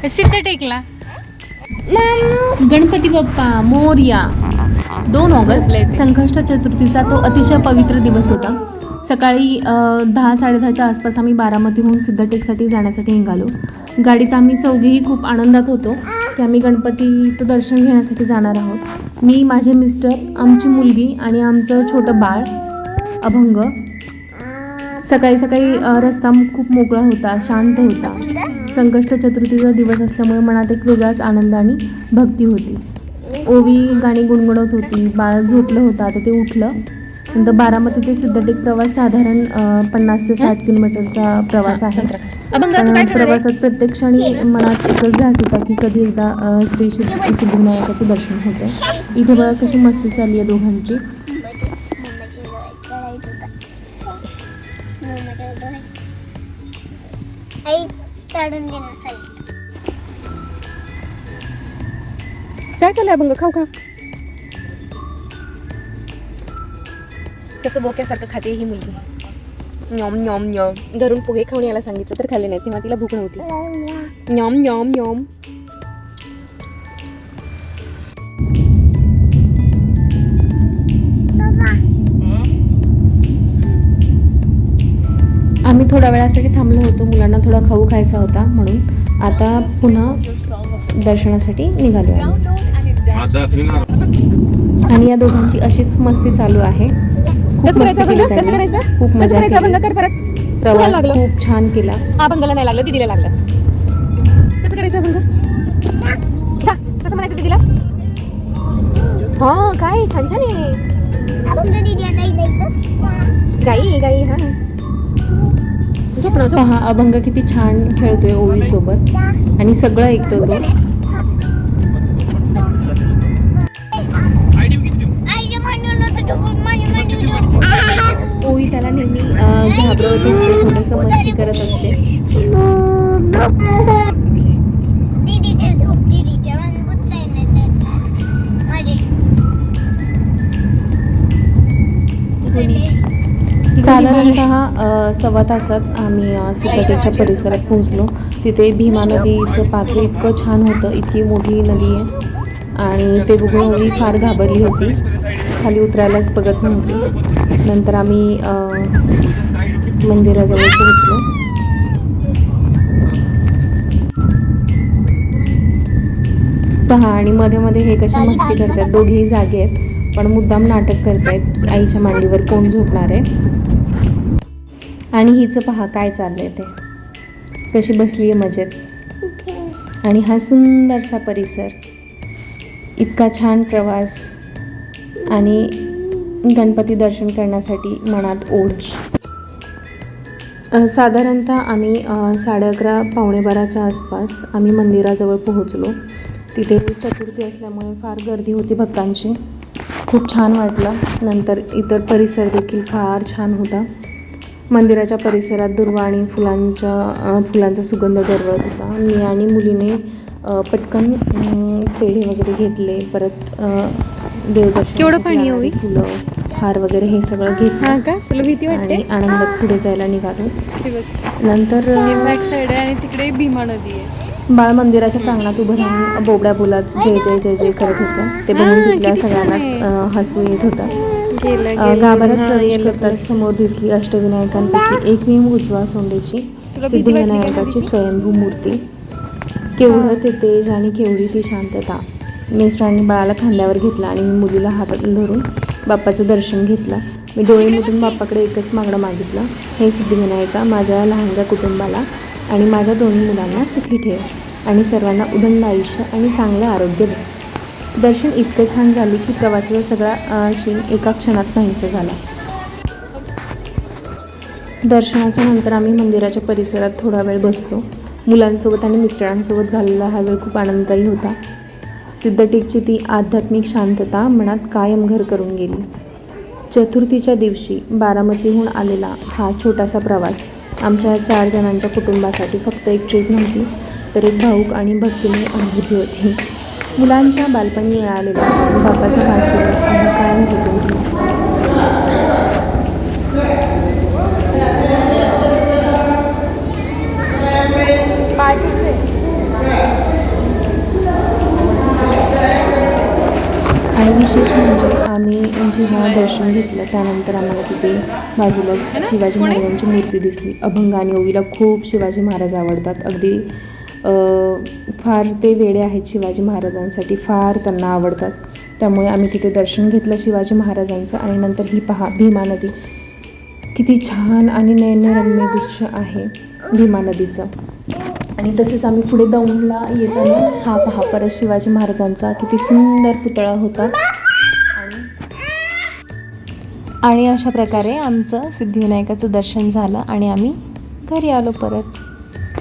सिद्धटेकला Ganpati Bappa Morya. 2 August संकष्ट चतुर्थीचा तो अतिशय पवित्र दिवस होता. सकाळी 10-10:30च्या आसपास आम्ही बारामतीहून सिद्धटेकसाठी जाण्यासाठी निघालो. गाडीत आम्ही चौघेही खूप आनंदात होतो की आम्ही गणपतीचं दर्शन घेण्यासाठी जाणार आहोत. मी, माझे मिस्टर, आमची मुलगी आणि आमचं छोटं बाळ अभंग. सकाळी सकाळी रस्ता खूप मोकळा होता, शांत होता. संकष्ट चतुर्थीचा दिवस असल्यामुळे मनात एक वेगळाच आनंद आणि भक्ती होती. ओवी गाणी गुणगुणत होती. बाळ झोपलं होतं, आता ते उठलं. नंतर बारामती ते सिद्धटेक प्रवास साधारण 50 ते 60 किलोमीटरचा प्रवास आहे. प्रवासात प्रत्येक क्षणी मनात एकच ध्यास होता की कधी एकदा श्री सिद्धिविनायकाचे दर्शन होते. इथे बघा कशी मस्ती चालली आहे दोघांची. काय चाललंय अभंग? खाऊ खा. कसं बोक्यासारखं खाते ही मुलगी. न्यॉम न्यॉम न्यॉम. घरून पोहे खाऊन यायला सांगितलं तर खाल्ले नाही, तेव्हा तिला भूक नव्हती. न्यॉम न्यॉम न्यॉम. आम्ही थोड्या वेळासाठी थांबलो होतो. मुलांना थोडा खाऊ खायचा होता म्हणून. आता पुन्हा दर्शनासाठी निघालो आणि या दोघांची अशीच मस्ती चालू आहे. खूप मजा केली. प्रवास खूप छान केला. अभंगाला नाही लागलं, दीदीला लागलं. कसं करायचं अभंग? कसं म्हणायचं दीदीला? हा काय छान छान आहे. गाई गाई. हा पहा अभंग किती छान खेळतोय ओवी सोबत आणि सगळं ऐकतो तो. ओवी त्याला नेहमी घाबरवत असते, थोडंसं मस्ती करत असते. साधारणतः 1.25 तासात आम्ही सिद्धटेकच्या परिसरात पोहोचलो. तिथे भीमा नदीचं पात्र इतकं छान होतं, इतकी मोठी नदी आहे आणि ते बघून ओवी फार घाबरली होती. खाली उतरायलाच बघत नव्हती. नंतर आम्ही मंदिराजवळ पोहोचलो. पहा आणि मध्ये मध्ये हे कशा मस्ती करतात. दोघेही जागे आहेत पण मुद्दाम नाटक करतायत. आईच्या मांडीवर कोण झोपणार आहे. आणि हिचं पहा काय चाललंय ते, कशी बसली आहे मजेत. आणि हा सुंदरसा परिसर, इतका छान प्रवास आणि गणपती दर्शन करण्यासाठी मनात ओढ. साधारणतः आम्ही 11:30 पावणे-12च्या आसपास आम्ही मंदिराजवळ पोहोचलो. तिथे चतुर्थी असल्यामुळे फार गर्दी होती भक्तांची. खूप छान वाटलं. नंतर इतर परिसर देखील फार छान होता. मंदिराच्या परिसरात दुर्वा आणि फुलांचा सुगंध दरवळत होता. मी आणि मुलीने पटकन पेढे वगैरे घेतले. परत देवदर्शन, केवढं पाणी होई, फुलं, हार वगैरे हे सगळं घेतलं. का तुला भीती वाटते? आणि आनंदात पुढे जायला निघालो. नंतर बॅक साईड आहे आणि तिकडे भीमा नदी आहे. बाळ मंदिराच्या प्रांगणात उभं राहून बोबड्या बोलात जय जय जय जय करत होतं. ते बघून तिथल्या सगळ्यांनाच हसू येत होतं. गाभाऱ्यात प्रवेश करताच समोर दिसली अष्टविनायकांपैकी एकमेव उजवा सोंडेची सिद्धिविनायकाची स्वयंभू मूर्ती. केवढं ते तेज आणि केवढी ती शांतता. मिस्टरांनी बाळाला खांद्यावर घेतला आणि मी मुलीला हातात धरून बाप्पाचं दर्शन घेतलं. मी डोळे मिटून बाप्पाकडे एकच मागणं मागितलं, हे सिद्धिविनायका, माझ्या लहानग्या कुटुंबाला आणि माझ्या दोन्ही मुलांना सुखी ठेव आणि सर्वांना उदंड आयुष्य आणि चांगलं आरोग्य दे. दर्शन इतकं छान झालं की प्रवासाचा सगळा शीण एका क्षणात नाहीसा झाला. दर्शनाच्या नंतर आम्ही मंदिराच्या परिसरात थोडा वेळ बसलो. मुलांसोबत आणि मिस्टरांसोबत घाललेला हा वेळ खूप आनंददायी होता. सिद्धटेकची ती आध्यात्मिक शांतता मनात कायम घर करून गेली. चतुर्थीच्या दिवशी बारामतीहून आलेला हा छोटासा प्रवास आमच्या 4 जणांच्या कुटुंबासाठी फक्त एक ट्रीप नव्हती, तर एक भावूक आणि भक्तिमय अनुभूती होती. मुलांच्या बालपणी मिळालेला बाप्पाचा आशीर्वाद आम्ही कायम जपून ठेवू. पार्टीचे विशेष म्हणजे आम्ही जेव्हा दर्शन घेतलं त्यानंतर आम्हाला तिथे बाजूलाच शिवाजी महाराजांची मूर्ती दिसली. अभंग आणि ओवीला खूप शिवाजी महाराज आवडतात. अगदी फार ते वेडे आहेत शिवाजी महाराजांसाठी, फार त्यांना आवडतात. त्यामुळे आम्ही तिथे दर्शन घेतलं शिवाजी महाराजांचं. आणि नंतर ही पहा भीमा नदी, किती छान आणि नयनरम्य दृश्य आहे भीमा नदीचं. आणि तसेच आम्ही पुढे दौंडला येताना हा पहा परत शिवाजी महाराजांचा किती सुंदर पुतळा होता. आणि अशा प्रकारे आमचं सिद्धिविनायकाचं दर्शन झालं आणि आम्ही घरी आलो परत.